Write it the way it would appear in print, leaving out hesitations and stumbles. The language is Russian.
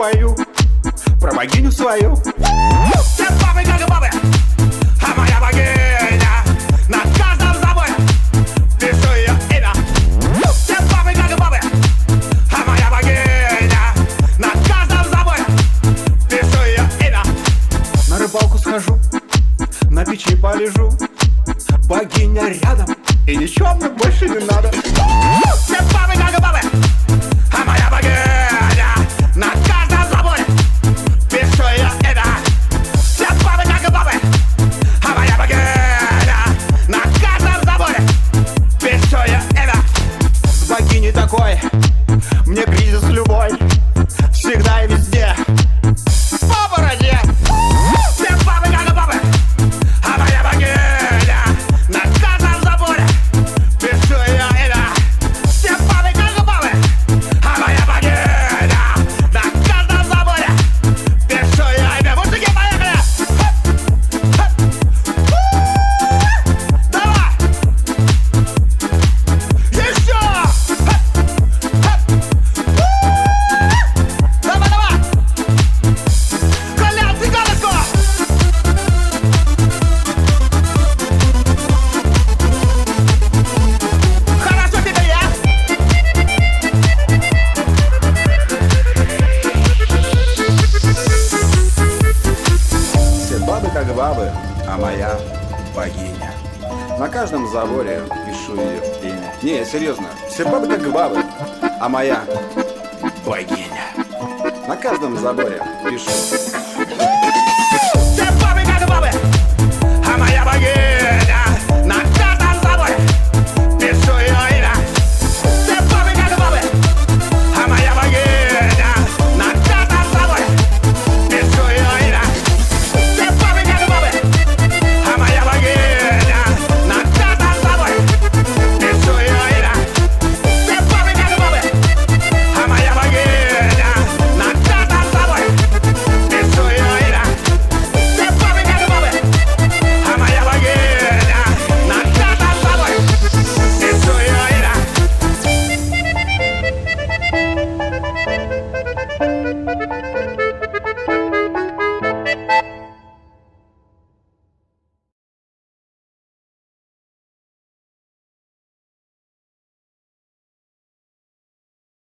пою про богиню свою. Все бабы как бабы, а моя богиня на каждом заборе пишу ее имя. Все бабы как бабы, а моя богиня на каждом заборе пишу ее имя. На рыбалку схожу, на печи полежу, богиня рядом, и ничего мне больше не надо. Все бабы как бабы, а моя богиня на каждом заборе пишу ее имя. Все бабы как бабы, а моя богиня на каждом заборе пишу ее имя. С богиней такой мне кризис любой, всегда и везде по бороде. Все бабы как бабы, а моя богиня на каждом заборе пишу ее имя. Все бабы как бабы, а моя богиня на каждом заборе пишу ее имя. Мужики, поехали! Давай! Еще! Давай, давай! Колян, цыганочку! Хорошо теперь я! Все бабы как бабы, а моя богиня. На каждом заборе пишу ее имя. Не, серьезно, все бабы как бабы, а моя богиня. На каждом заборе пишу